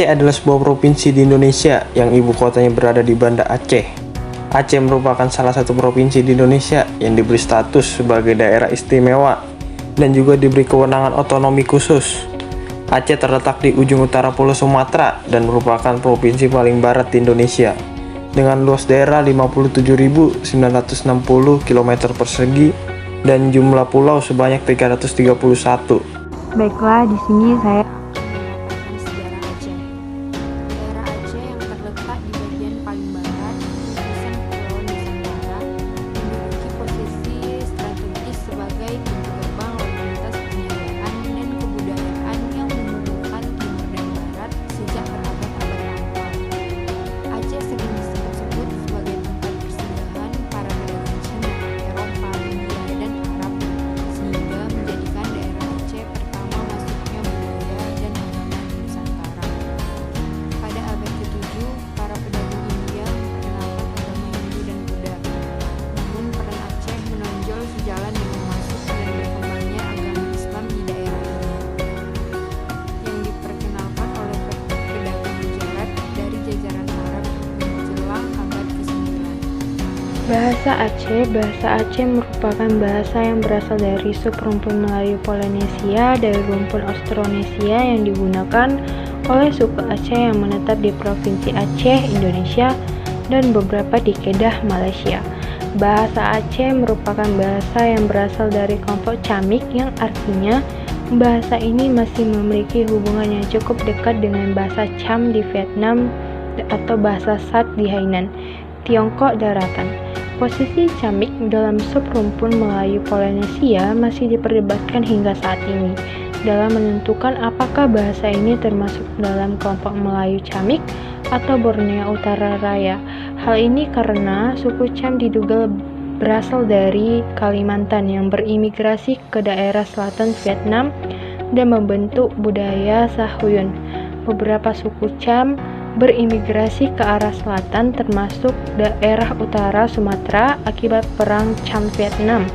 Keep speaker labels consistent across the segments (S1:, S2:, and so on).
S1: Aceh adalah sebuah provinsi di Indonesia yang ibu kotanya berada di Banda Aceh. Aceh merupakan salah satu provinsi di Indonesia yang diberi status sebagai daerah istimewa dan juga diberi kewenangan otonomi khusus. Aceh terletak di ujung utara Pulau Sumatera dan merupakan provinsi paling barat di Indonesia dengan luas daerah 57.960 km persegi dan jumlah pulau sebanyak 331.
S2: Baiklah, di sini saya
S3: menyatakan sejarah Aceh. Daerah Aceh yang terletak di bagian paling barat gugusan Pulau Nusantara menduduki posisi strategis sebagai pintu gerbang lalu lintas perniagaan dan kebudayaan yang menghubungkan timur dan barat sejak berabad-abad lampau. Aceh sering disebut-sebut sebagai tempat persinggahan para pedagang Cina, Eropa, India, dan Arab, sehingga menjadikan daerah Aceh pertama masuknya budaya dan agama di Nusantara. Pada abad ke-7, para pedagang India memperkenalkan agama Hindu dan Buddha. Namun peran Aceh menonjol sejalan dengan masuk dan berkembangnya agama Islam di daerah ini, yang diperkenalkan oleh pedagang Gujarat dari jajaran Arab menjelang abad ke-9.
S2: Bahasa Aceh merupakan bahasa yang berasal dari subrumpun Melayu Polinesia dari rumpun Austronesia yang digunakan oleh suku Aceh yang menetap di Provinsi Aceh, Indonesia, dan beberapa di Kedah, Malaysia. Bahasa Aceh merupakan bahasa yang berasal dari kelompok Camik yang artinya bahasa ini masih memiliki hubungan yang cukup dekat dengan bahasa Cham di Vietnam atau bahasa Sat di Hainan, Tiongkok daratan. Posisi Camik dalam subrumpun Melayu Polinesia masih diperdebatkan hingga saat ini dalam menentukan apakah bahasa ini termasuk dalam kelompok Melayu Camik atau Borneo Utara Raya. Hal ini karena suku Cham diduga berasal dari Kalimantan yang berimigrasi ke daerah selatan Vietnam dan membentuk budaya Sahuyun. Beberapa suku Cham berimigrasi ke arah selatan termasuk daerah utara Sumatera akibat perang Cham Vietnam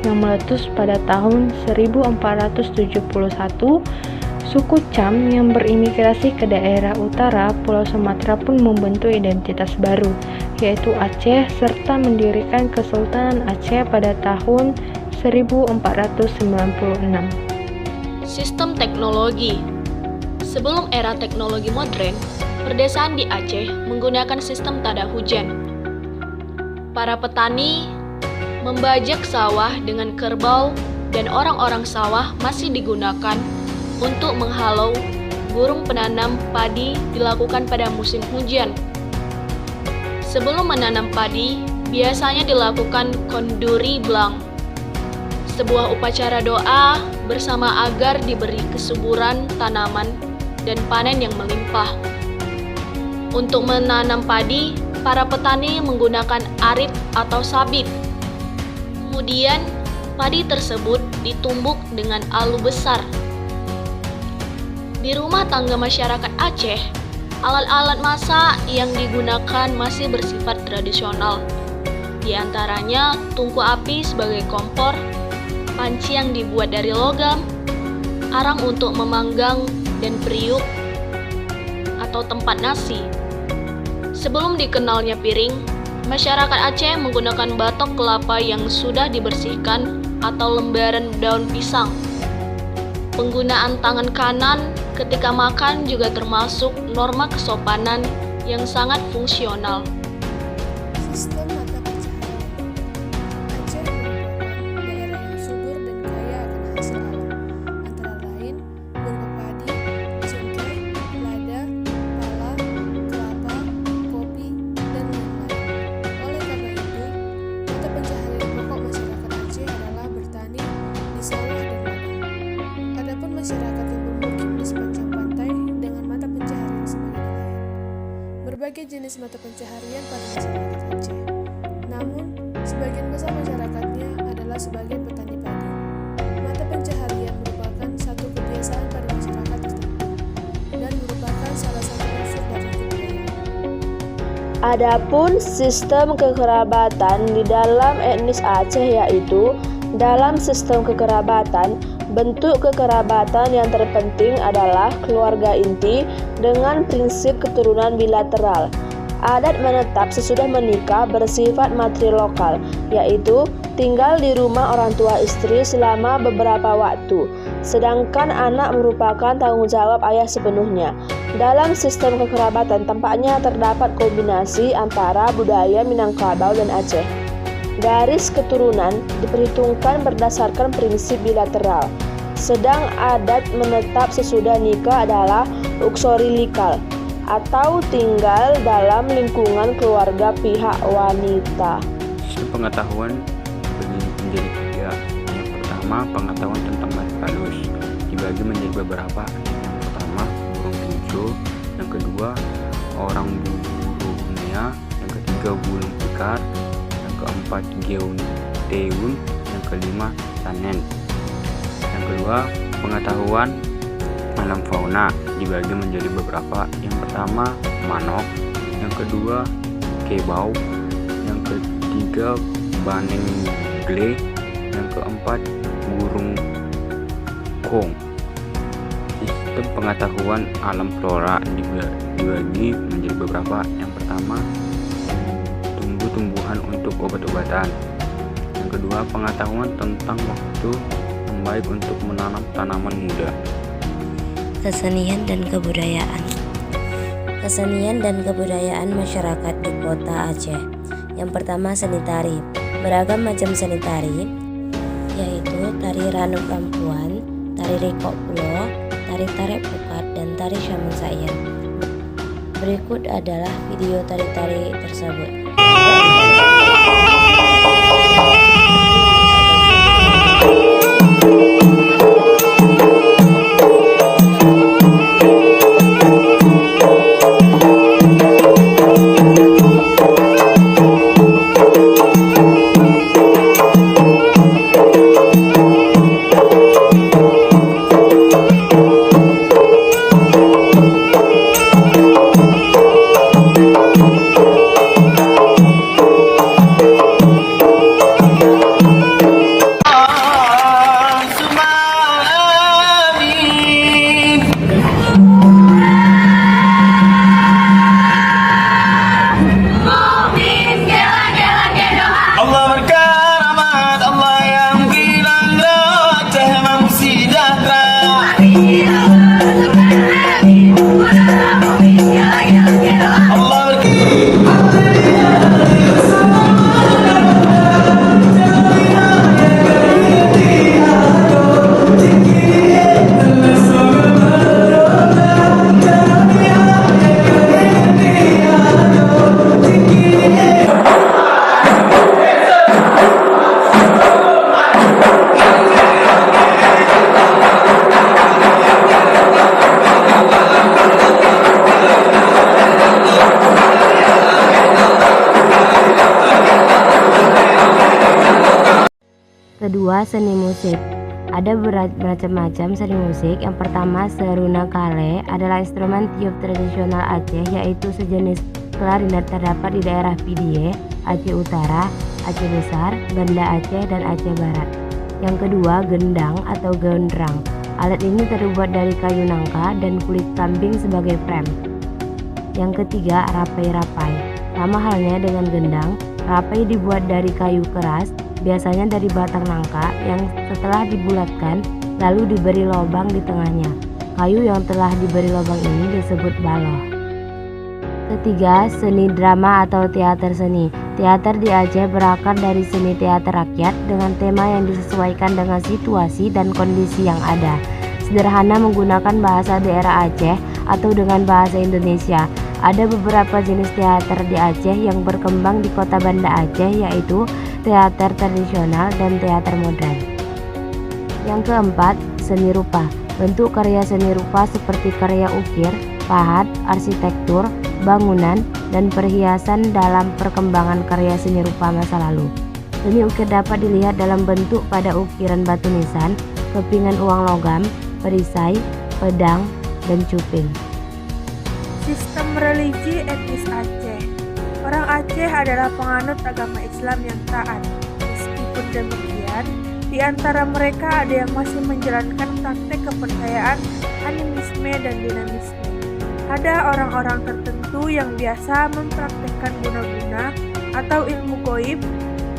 S2: yang meletus pada tahun 1471. Suku Cham yang berimigrasi ke daerah utara Pulau Sumatera pun membentuk identitas baru, yaitu Aceh, serta mendirikan Kesultanan Aceh pada tahun 1496.
S4: Sistem teknologi. Sebelum era teknologi modern, perdesaan di Aceh menggunakan sistem tada hujan. Para petani membajak sawah dengan kerbau dan orang-orang sawah masih digunakan untuk menghalau burung penanam padi dilakukan pada musim hujan. Sebelum menanam padi, biasanya dilakukan konduri blang, sebuah upacara doa bersama agar diberi kesuburan tanaman dan panen yang melimpah. Untuk menanam padi, para petani menggunakan arit atau sabit. Kemudian, padi tersebut ditumbuk dengan alu besar. Di rumah tangga masyarakat Aceh, alat-alat masak yang digunakan masih bersifat tradisional. Di antaranya tungku api sebagai kompor, panci yang dibuat dari logam, arang untuk memanggang, dan periuk atau tempat nasi. Sebelum dikenalnya piring, masyarakat Aceh menggunakan batok kelapa yang sudah dibersihkan atau lembaran daun pisang. Penggunaan tangan kanan ketika makan juga termasuk norma kesopanan yang sangat fungsional.
S5: Sistem mata pencaharian. Aceh merupakan daerah yang subur dan kaya akan hasil alam, antara lain berupa padi, cengkeh, lada, pala, kelapa, kopi, dan lain-lain. Oleh karena itu, mata pencaharian pokok masyarakat Aceh adalah bertani di sawah dan ladang. Adapun masyarakat yang bermukim di sepanjang pantai dengan mata pencaharian sebagai nelayan. Berbagai jenis mata pencaharian pada masyarakat Aceh. Namun, sebagian besar masyarakatnya adalah sebagai petani padi. Mata pencaharian merupakan satu kebiasaan pada masyarakat tertentu dan merupakan salah satu unsur dari kebudayaan.
S6: Adapun sistem kekerabatan di dalam etnis Aceh yaitu dalam sistem kekerabatan, bentuk kekerabatan yang terpenting adalah keluarga inti dengan prinsip keturunan bilateral. Adat menetap sesudah menikah bersifat matrilokal, yaitu tinggal di rumah orang tua istri selama beberapa waktu, sedangkan anak merupakan tanggung jawab ayah sepenuhnya. Dalam sistem kekerabatan tampaknya terdapat kombinasi antara budaya Minangkabau dan Aceh. Garis keturunan diperhitungkan berdasarkan prinsip bilateral, sedang adat menetap sesudah nikah adalah uksorilikal, atau tinggal dalam lingkungan keluarga pihak wanita.
S7: Pengetahuan menjadi tiga. Yang pertama, pengetahuan tentang makhluk halus dibagi menjadi beberapa. Yang pertama, burung pincu. Yang kedua, orang Brunei. Yang ketiga, burung pikar. Yang keempat, geonteun. Yang kelima, sanen. Yang kedua, pengetahuan alam fauna dibagi menjadi beberapa. Yang pertama, manok. Yang kedua, kebau. Yang ketiga, banengle. Yang keempat, burung kong. Sistem pengetahuan alam flora dibagi menjadi beberapa. Yang pertama, tumbuh-tumbuhan untuk obat-obatan. Yang kedua, pengetahuan tentang waktu yang baik untuk menanam tanaman muda.
S8: Kesenian dan kebudayaan. Kesenian dan kebudayaan masyarakat di kota Aceh. Yang pertama, seni tari. Beragam macam seni tari, yaitu tari Ranum Rampuan, tari Rikok Pulo, tari Tarek Pukat, dan tari Syamun Sair. Berikut adalah video tari-tari tersebut. Kedua, seni musik. Ada bermacam-macam seni musik. Yang pertama, seruna kale adalah instrumen tiup tradisional Aceh, yaitu sejenis klarinet terdapat di daerah Pidie, Aceh Utara, Aceh Besar, Banda Aceh, dan Aceh Barat. Yang kedua, gendang atau gondrang. Alat ini terbuat dari kayu nangka dan kulit kambing sebagai frame. Yang ketiga, rapai-rapai. Sama halnya dengan gendang, rapai dibuat dari kayu keras, biasanya dari batang nangka yang setelah dibulatkan lalu diberi lubang di tengahnya. Kayu yang telah diberi lubang ini disebut baloh. Ketiga, seni drama atau teater seni. Teater di Aceh berakar dari seni teater rakyat dengan tema yang disesuaikan dengan situasi dan kondisi yang ada. Sederhana menggunakan bahasa daerah Aceh atau dengan bahasa Indonesia. Ada beberapa jenis teater di Aceh yang berkembang di kota Banda Aceh, yaitu teater tradisional dan teater modern. Yang keempat, seni rupa. Bentuk karya seni rupa seperti karya ukir, pahat, arsitektur, bangunan, dan perhiasan dalam perkembangan karya seni rupa masa lalu. Seni ukir dapat dilihat dalam bentuk pada ukiran batu nisan, kepingan uang logam, perisai, pedang, dan cuping.
S5: Sistem religi etnis Aceh. Orang Aceh adalah penganut agama Islam yang taat. Meskipun demikian, di antara mereka ada yang masih menjalankan praktek kepercayaan animisme dan dinamisme. Ada orang-orang tertentu yang biasa mempraktekkan guna-guna atau ilmu goib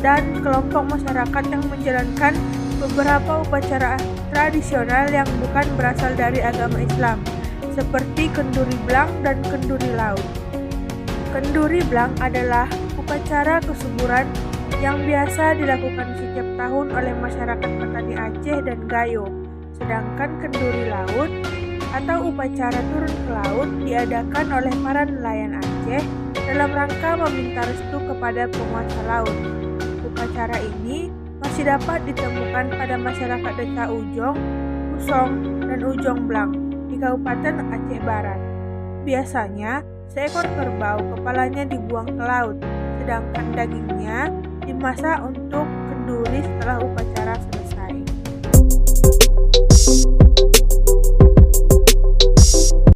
S5: dan kelompok masyarakat yang menjalankan beberapa upacara tradisional yang bukan berasal dari agama Islam, seperti kenduri blang dan kenduri laut. Kenduri blang adalah upacara kesuburan yang biasa dilakukan setiap tahun oleh masyarakat petani Aceh dan Gayo, sedangkan kenduri laut atau upacara turun ke laut diadakan oleh para nelayan Aceh dalam rangka meminta restu kepada penguasa laut. Upacara ini masih dapat ditemukan pada masyarakat desa Ujong, Usong, dan Ujong Blang di Kabupaten Aceh Barat. Biasanya, seekor kerbau kepalanya dibuang ke laut, sedangkan dagingnya dimasak untuk kenduri setelah upacara